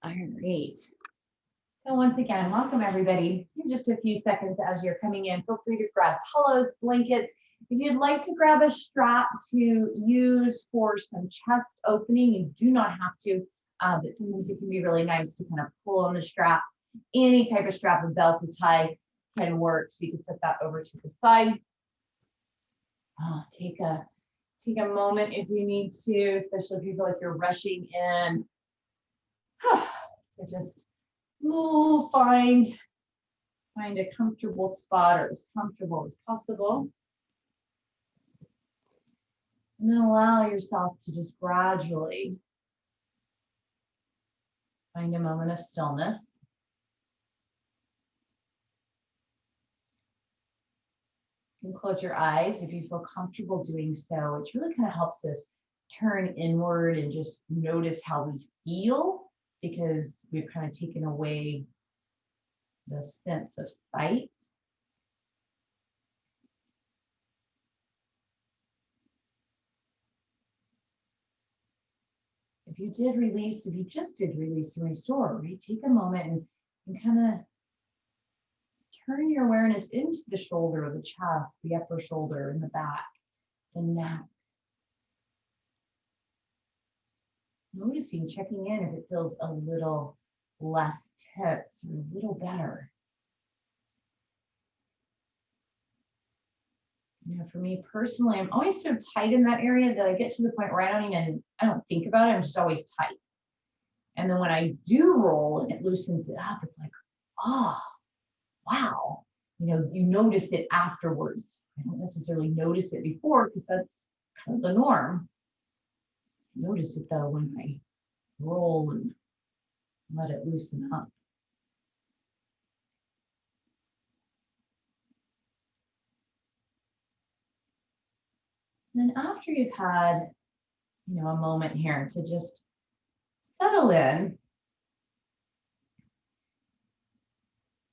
All right. So once again, welcome everybody. In just a few seconds as you're coming in, feel free to grab pillows, blankets. If you'd like to grab a strap to use for some chest opening, you do not have to, but sometimes it can be really nice to kind of pull on the strap. Any type of strap, a belt to tie can work. So you can set that over to the side. Take a moment if you need to, especially if you feel like you're rushing in. So just move, find a comfortable spot, or as comfortable as possible. And then allow yourself to just gradually find a moment of stillness. You can close your eyes if you feel comfortable doing so, which really kind of helps us turn inward and just notice how we feel, because we've kind of taken away the sense of sight. If you just did release and restore, right? Take a moment and kind of turn your awareness into the shoulder, the chest, the upper shoulder, and the back, the neck. Noticing, checking in if it feels a little less tense or a little better. You know, for me personally, I'm always so tight in that area that I get to the point where I don't think about it. I'm just always tight. And then when I do roll and it loosens it up, it's like, oh, wow. You know, you notice it afterwards. I don't necessarily notice it before because that's kind of the norm. Notice it though when I roll and let it loosen up. And then after you've had, you know, a moment here to just settle in,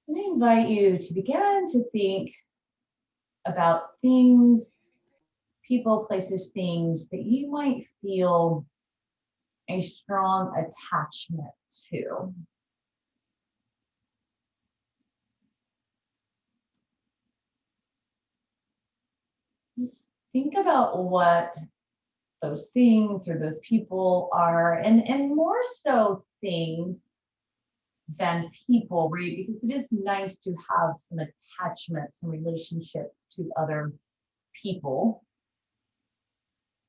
I'm going to invite you to begin to think about things, people, places, things that you might feel a strong attachment to. Just think about what those things or those people are, and more so things than people, right? Because it is nice to have some attachment, some relationships to other people,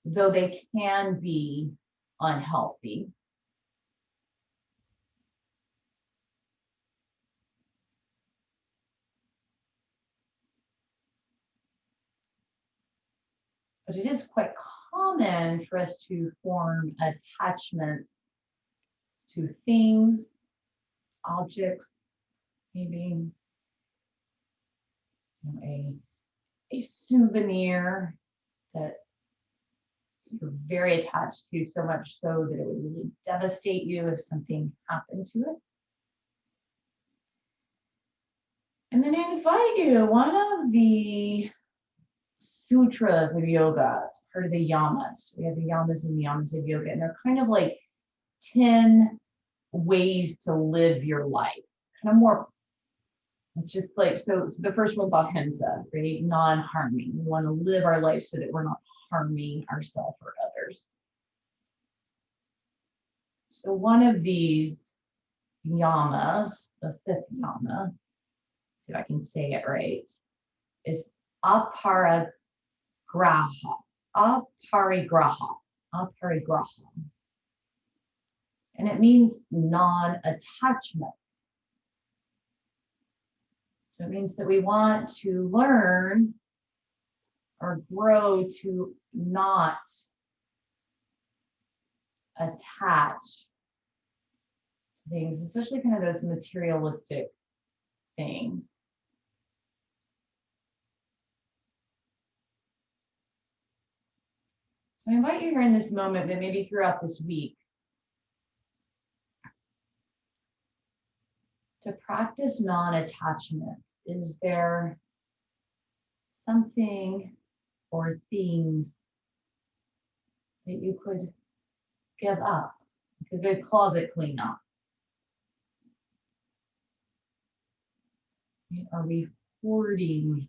though they can be unhealthy. But it is quite common for us to form attachments to things, objects, maybe a souvenir that you're very attached to, so much so that it would really devastate you if something happened to it. And then I invite you, one of the sutras of yoga, it's part of the yamas. We have the yamas and the yamas of yoga, and they're kind of like 10 ways to live your life. Kind of more just like, so the first one's ahimsa, right? Non-harming. We want to live our life so that we're not harming ourselves or others. So one of these yamas, the fifth yama, see if I can say it right, is aparigraha. Aparigraha. Aparigraha. And it means non-attachment. So it means that we want to learn or grow to not attach to things, especially kind of those materialistic things. So I invite you here in this moment, but maybe throughout this week, to practice non-attachment. Is there something or things that you could give up, like a good closet cleanup? Are we hoarding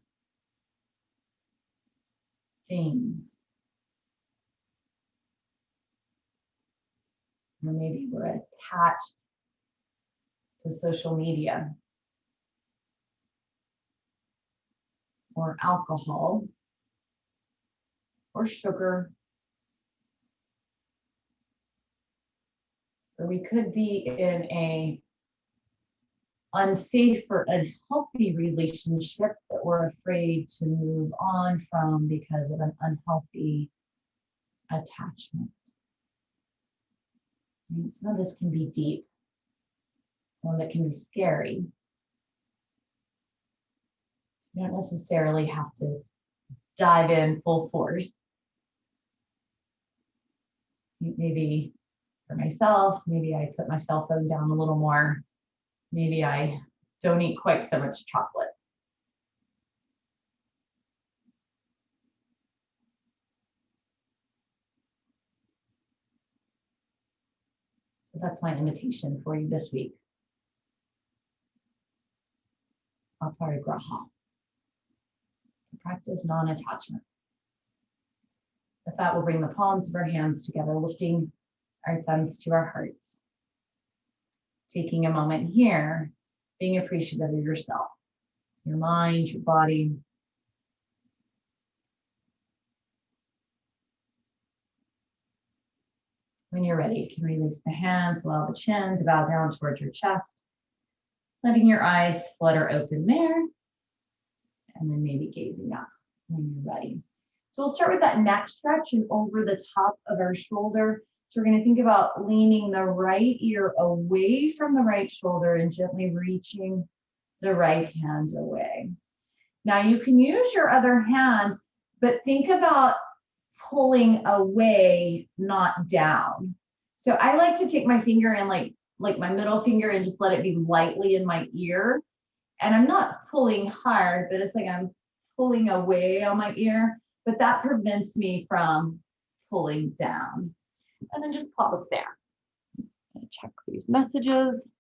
things? Or maybe we're attached to social media or alcohol or sugar. Or we could be in a unsafe or unhealthy relationship that we're afraid to move on from because of an unhealthy attachment. And some of this can be deep. Some of it can be scary. You don't necessarily have to dive in full force. Maybe for myself, maybe I put my cell phone down a little more. Maybe I don't eat quite so much chocolate. So that's my invitation for you this week. Aparigraha, to practice non-attachment. With that, we'll bring the palms of our hands together, lifting our thumbs to our hearts. Taking a moment here, being appreciative of yourself, your mind, your body. When you're ready, you can release the hands, allow the chin to bow down towards your chest, letting your eyes flutter open there, and then maybe gazing up when you're ready. So we'll start with that neck stretch and over the top of our shoulder. So we're going to think about leaning the right ear away from the right shoulder and gently reaching the right hand away. Now you can use your other hand, but think about pulling away, not down. So I like to take my finger and like my middle finger and just let it be lightly in my ear. And I'm not pulling hard, but it's like I'm pulling away on my ear, but that prevents me from pulling down. And then just pause there. Check these messages.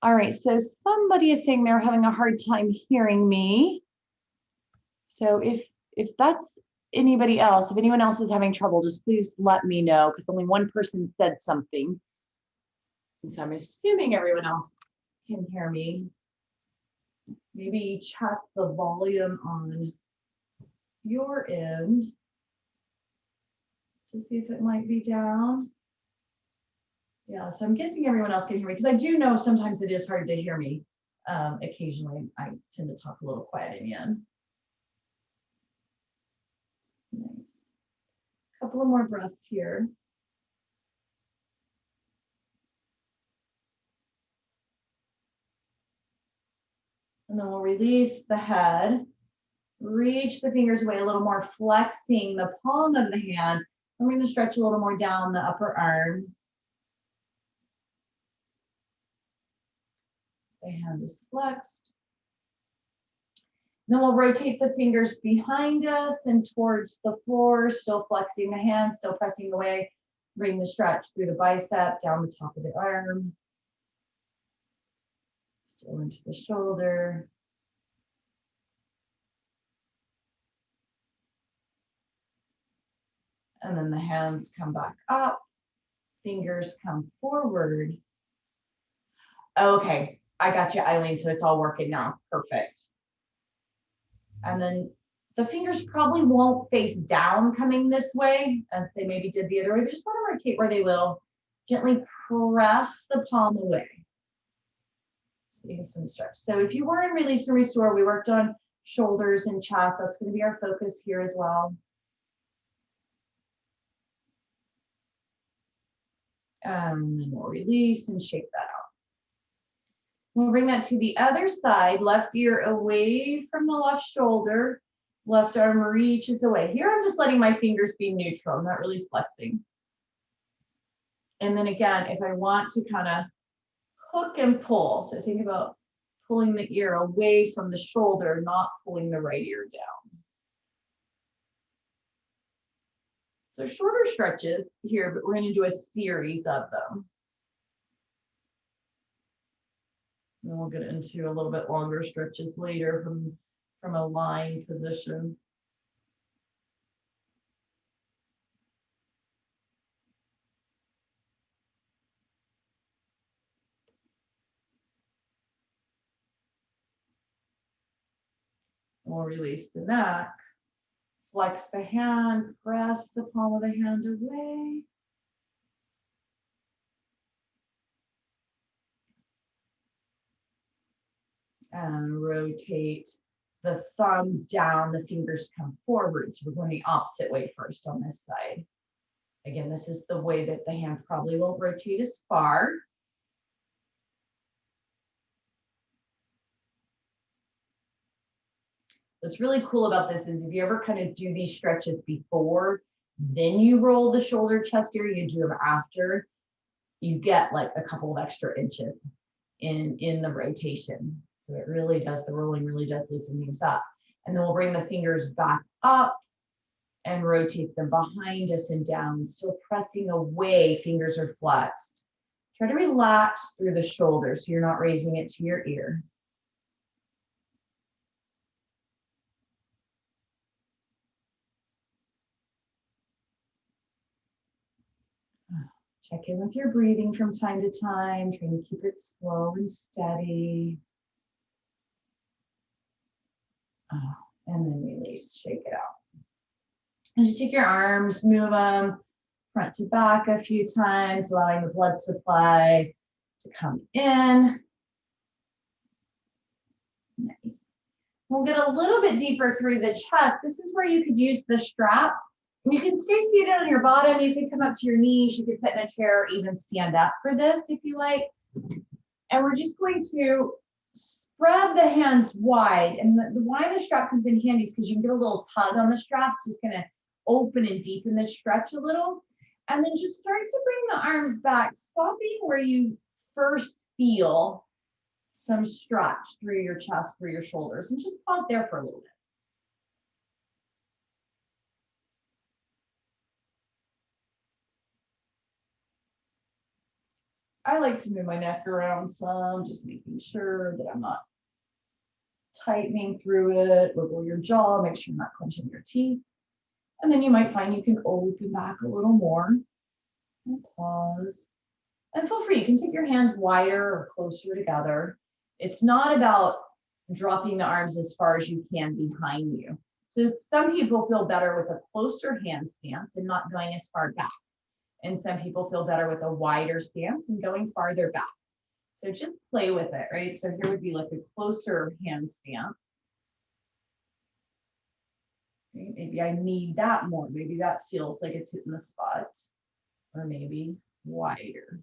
All right, so somebody is saying they're having a hard time hearing me. So if that's anybody else, if anyone else is having trouble, just please let me know, because only one person said something. And so I'm assuming everyone else can hear me. Maybe check the volume on your end to see if it might be down. Yeah, so I'm guessing everyone else can hear me, because I do know sometimes it is hard to hear me. Occasionally, I tend to talk a little quiet in the end. Nice. A couple of more breaths here. And then we'll release the head, reach the fingers away a little more, flexing the palm of the hand. I'm going to stretch a little more down the upper arm. The hand is flexed. Then we'll rotate the fingers behind us and towards the floor, still flexing the hand, still pressing away. Bring the stretch through the bicep, down the top of the arm. Still into the shoulder. And then the hands come back up. Fingers come forward. Okay, I got you, Eileen, so it's all working now. Perfect. And then the fingers probably won't face down coming this way as they maybe did the other way, but just want to rotate where they will. Gently press the palm away. So you get some stretch. So if you were in release and restore, we worked on shoulders and chest. That's going to be our focus here as well. And then we'll release and shake that out. We'll bring that to the other side, left ear away from the left shoulder, left arm reaches away. Here I'm just letting my fingers be neutral, I'm not really flexing. And then again, if I want to kind of hook and pull, so think about pulling the ear away from the shoulder, not pulling the right ear down. So shorter stretches here, but we're going to do a series of them. And we'll get into a little bit longer stretches later from a lying position. We'll release the neck, flex the hand, press the palm of the hand away. And rotate the thumb down, the fingers come forward. So we're going the opposite way first on this side. Again, this is the way that the hand probably won't rotate as far. What's really cool about this is if you ever kind of do these stretches before, then you roll the shoulder chest area, you do them after, you get like a couple of extra inches in the rotation. So it really does, the rolling really does loosen things up. And then we'll bring the fingers back up and rotate them behind us and down, still pressing away, fingers are flexed. Try to relax through the shoulder so you're not raising it to your ear. Check in with your breathing from time to time, trying to keep it slow and steady. And then release, shake it out. And just take your arms, move them front to back a few times, allowing the blood supply to come in. Nice. We'll get a little bit deeper through the chest. This is where you could use the strap. You can stay seated on your bottom. You can come up to your knees. You can sit in a chair or even stand up for this if you like. And we're just going to spread the hands wide. And why the strap comes in handy is because you can get a little tug on the strap. So it's going to open and deepen the stretch a little. And then just start to bring the arms back, stopping where you first feel some stretch through your chest, through your shoulders, and just pause there for a little bit. I like to move my neck around some, just making sure that I'm not tightening through it. Wiggle your jaw, make sure you're not clenching your teeth. And then you might find you can open back a little more and pause. And feel free, you can take your hands wider or closer together. It's not about dropping the arms as far as you can behind you. So some people feel better with a closer hand stance and not going as far back. And some people feel better with a wider stance and going farther back. So just play with it, right? So here would be like a closer hand stance. Okay, maybe I need that more. Maybe that feels like it's hitting the spot. Or maybe wider.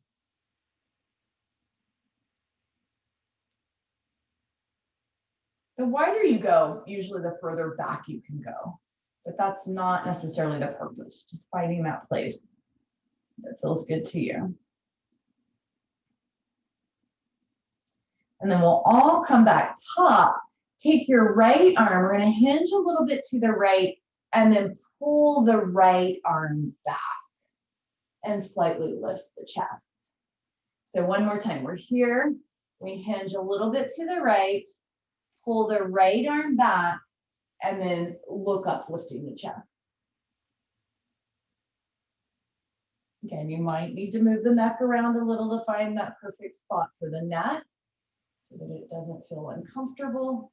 The wider you go, usually the further back you can go. But that's not necessarily the purpose, just finding that place that feels good to you. And then we'll all come back top. Take your right arm, we're going to hinge a little bit to the right and then pull the right arm back and slightly lift the chest. So one more time, we're here, we hinge a little bit to the right, pull the right arm back, and then look up, lifting the chest. Again, you might need to move the neck around a little to find that perfect spot for the neck so that it doesn't feel uncomfortable.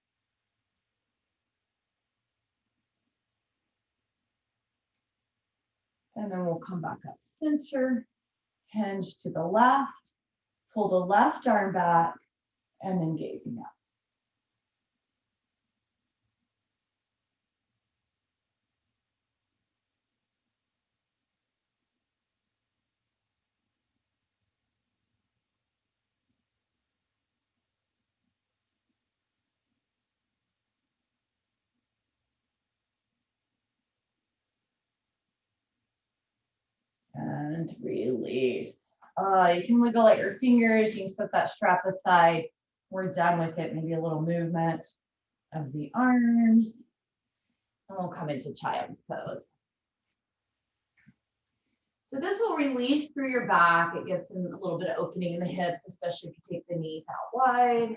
And then we'll come back up center, hinge to the left, pull the left arm back, and then gazing up. And release. You can wiggle at your fingers. You can set that strap aside. We're done with it. Maybe a little movement of the arms. And we'll come into child's pose. So this will release through your back. It gives them a little bit of opening in the hips, especially if you take the knees out wide.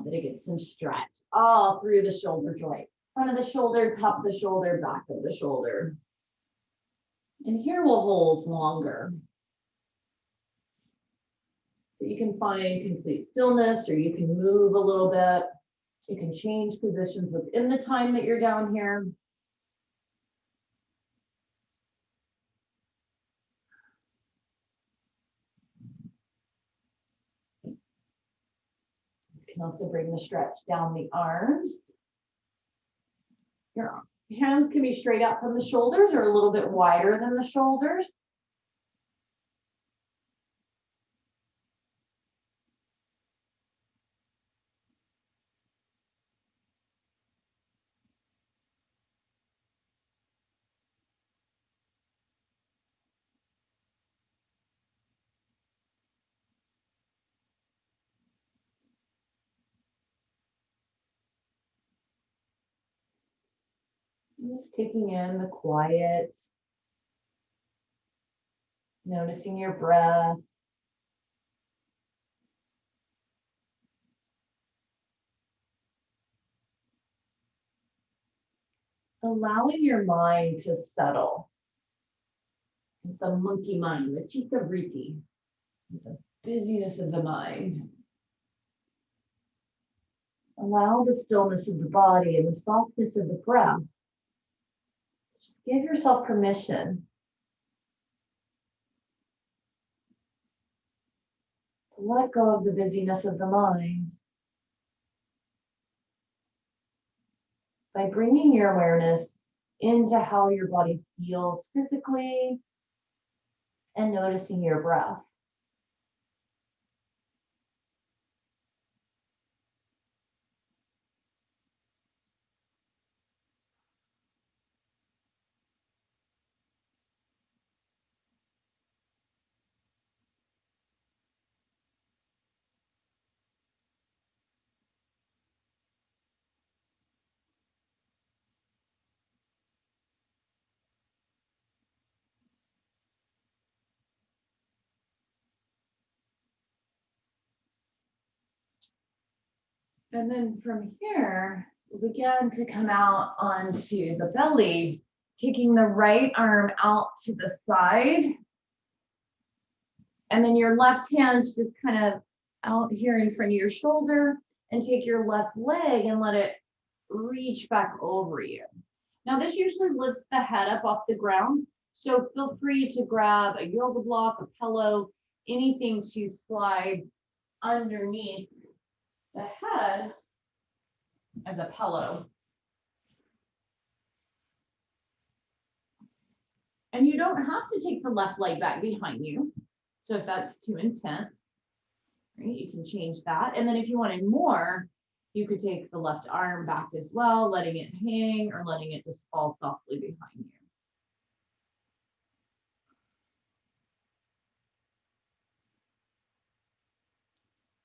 But it gets some stretch all through the shoulder joint. Front of the shoulder, top of the shoulder, back of the shoulder. And here we'll hold longer. So you can find complete stillness, or you can move a little bit. You can change positions within the time that you're down here. This can also bring the stretch down the arms. Your hands can be straight out from the shoulders or a little bit wider than the shoulders. Just taking in the quiet, noticing your breath. Allowing your mind to settle. The monkey mind, the chitta vritti, the busyness of the mind. Allow the stillness of the body and the softness of the breath. Just give yourself permission to let go of the busyness of the mind by bringing your awareness into how your body feels physically and noticing your breath. And then from here, we'll begin to come out onto the belly, taking the right arm out to the side. And then your left hand's just kind of out here in front of your shoulder, and take your left leg and let it reach back over you. Now this usually lifts the head up off the ground. So feel free to grab a yoga block, a pillow, anything to slide underneath the head as a pillow. And you don't have to take the left leg back behind you. So if that's too intense, right, you can change that. And then if you wanted more, you could take the left arm back as well, letting it hang or letting it just fall softly behind you.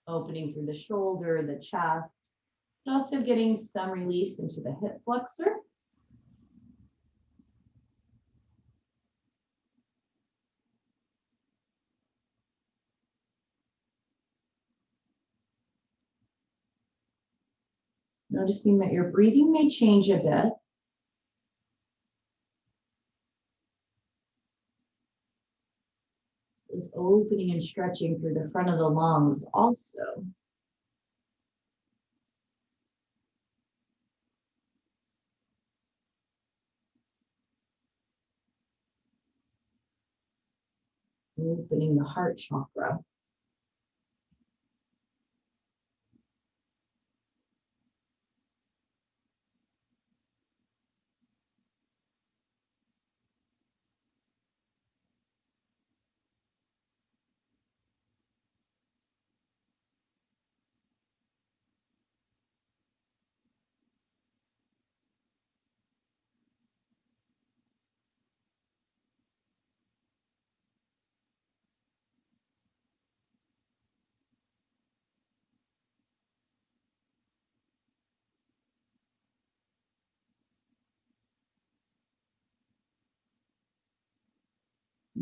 Opening through the shoulder, the chest, but also getting some release into the hip flexor. Noticing that your breathing may change a bit. This opening and stretching through the front of the lungs also. Opening the heart chakra.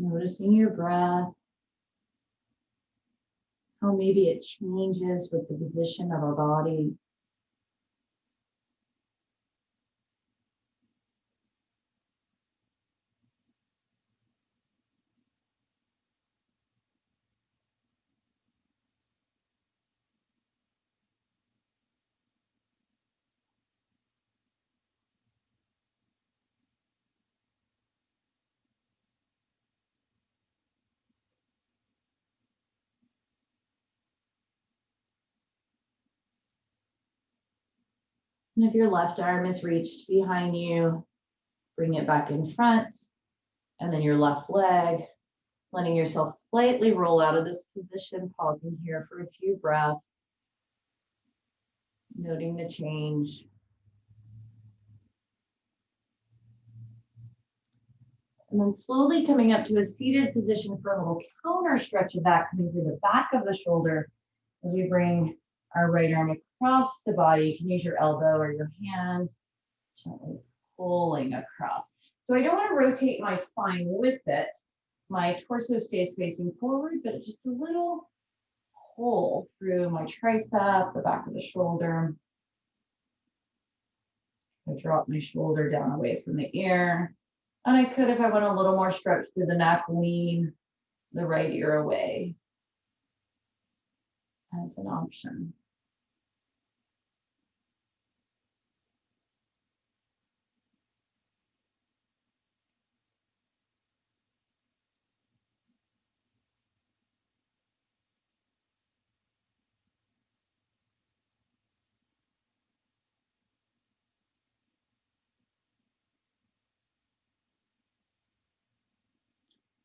Noticing your breath, how maybe it changes with the position of our body. And if your left arm is reached behind you, bring it back in front. And then your left leg, letting yourself slightly roll out of this position, pausing here for a few breaths, noting the change. And then slowly coming up to a seated position for a little counter stretch of that, coming through the back of the shoulder as we bring our right arm across the body. You can use your elbow or your hand, gently pulling across. So I don't want to rotate my spine with it. My torso stays facing forward, but just a little pull through my tricep, the back of the shoulder. I drop my shoulder down away from the ear. And I could, if I want a little more stretch through the neck, lean the right ear away as an option.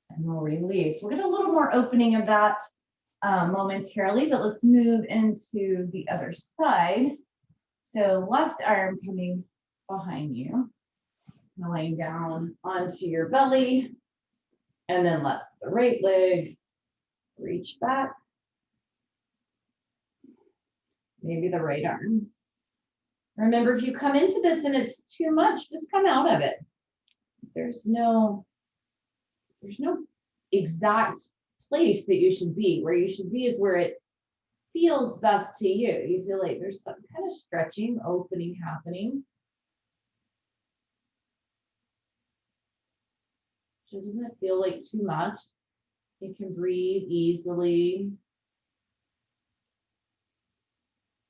And we'll release. We'll get a little more opening of that momentarily, but let's move into the other side. So left arm coming behind you, laying down onto your belly, and then let the right leg reach back. Maybe the right arm. Remember, if you come into this and it's too much, just come out of it. There's no exact place that you should be. Where you should be is where it feels best to you. You feel like there's some kind of stretching, opening happening. So it doesn't feel like too much. You can breathe easily.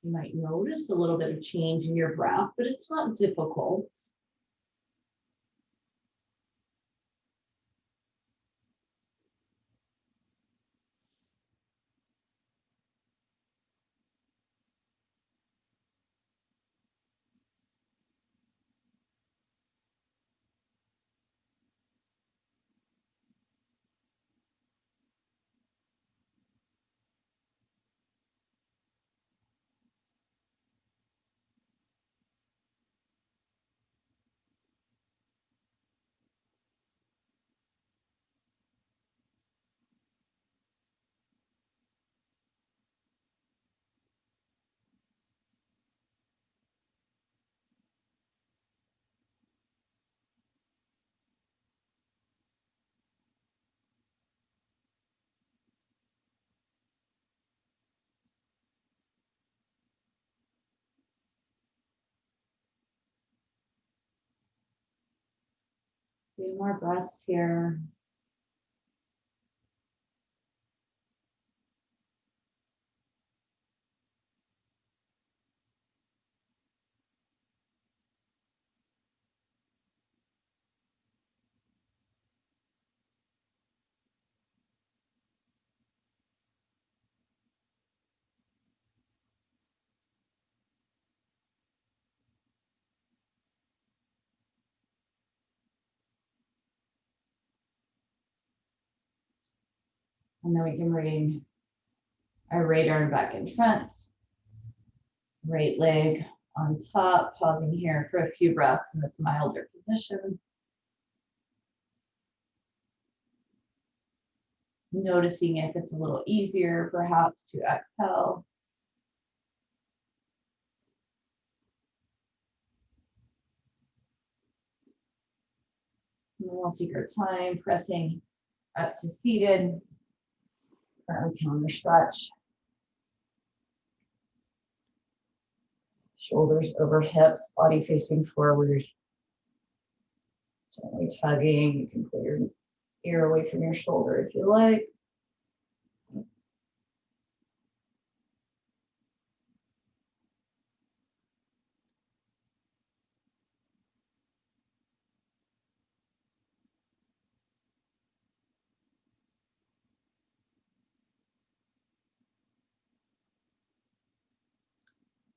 You might notice a little bit of change in your breath, but it's not difficult. A few more breaths here. And then we can bring our right arm back in front, right leg on top, pausing here for a few breaths in this milder position. Noticing if it's a little easier, perhaps, to exhale. And we'll take our time pressing up to seated. Counter stretch. Shoulders over hips, body facing forward. Gently tugging. You can pull your ear away from your shoulder if you like.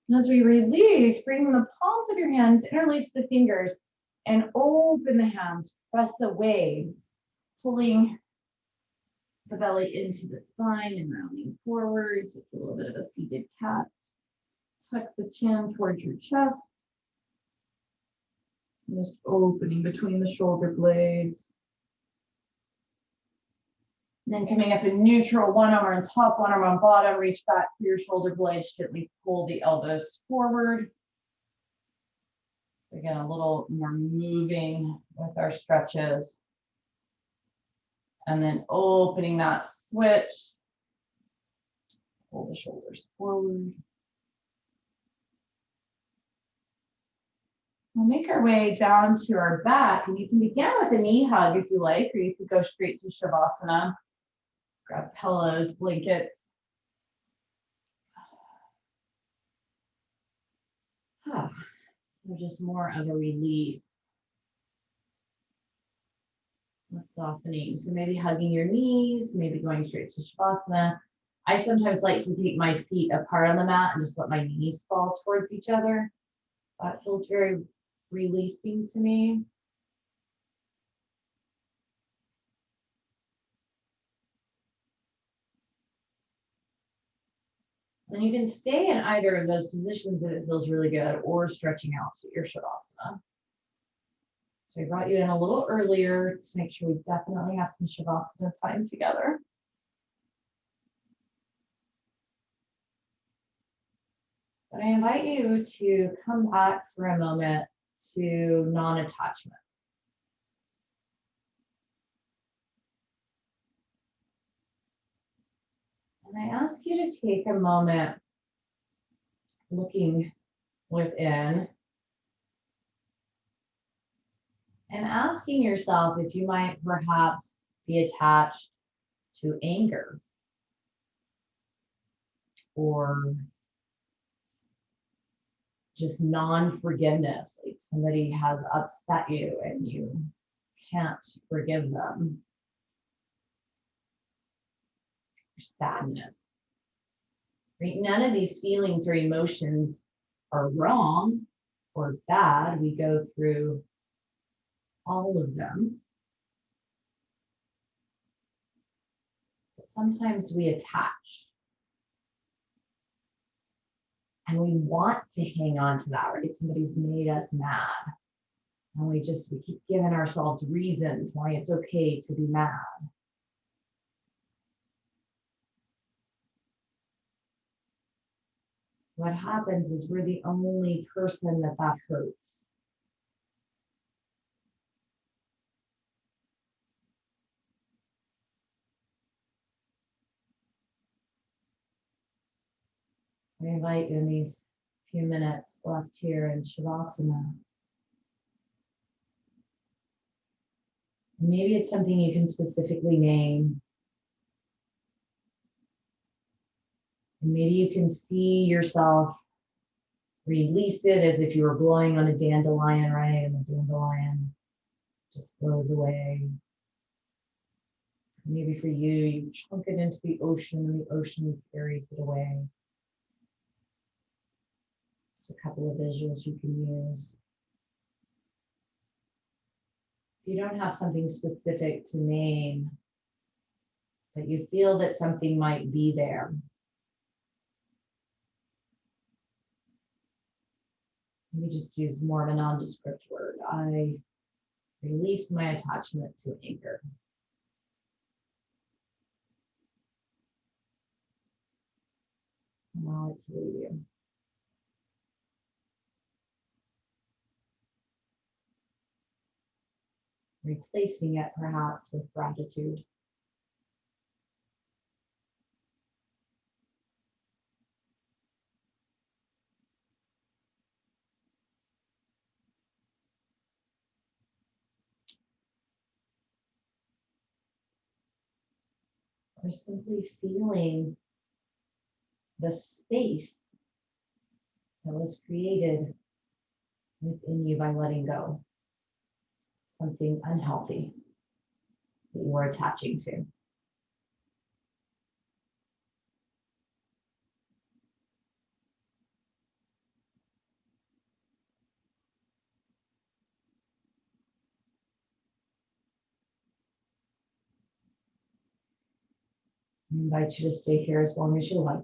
And as we release, bring the palms of your hands, interlace the fingers, and open the hands, press away, pulling the belly into the spine and rounding forwards. It's a little bit of a seated cat. Tuck the chin towards your chest. Just opening between the shoulder blades. Then coming up in neutral, one arm on top, one arm on bottom, reach back for your shoulder blades, gently pull the elbows forward. So again, a little more moving with our stretches. And then opening that switch. Pull the shoulders forward. We'll make our way down to our back, and you can begin with a knee hug if you like, or you could go straight to Shavasana. Grab pillows, blankets. So just more of a release. A softening. So maybe hugging your knees, maybe going straight to Shavasana. I sometimes like to take my feet apart on the mat and just let my knees fall towards each other. That feels very releasing to me. And you can stay in either of those positions if it feels really good, or stretching out to your Shavasana. So I brought you in a little earlier to make sure we definitely have some Shavasana time together. But I invite you to come back for a moment to non-attachment. And I ask you to take a moment looking within and asking yourself if you might perhaps be attached to anger or just non-forgiveness, like somebody has upset you and you can't forgive them. Or sadness. Right? None of these feelings or emotions are wrong or bad. We go through all of them. But sometimes we attach. And we want to hang on to that, right? Somebody's made us mad. And we keep giving ourselves reasons why it's okay to be mad. What happens is we're the only person that hurts. So I invite you in these few minutes left here in Shavasana. Maybe it's something you can specifically name. And maybe you can see yourself release it as if you were blowing on a dandelion, right? And the dandelion just blows away. Maybe for you, you chunk it into the ocean and the ocean carries it away. Just a couple of visuals you can use. If you don't have something specific to name, but you feel that something might be there, maybe just use more of a nondescript word. I release my attachment to anger. Allow it to leave you. Replacing it perhaps with gratitude. or simply feeling the space that was created within you by letting go something unhealthy that you were attaching to. I invite you to stay here as long as you like.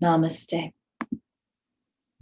Namaste.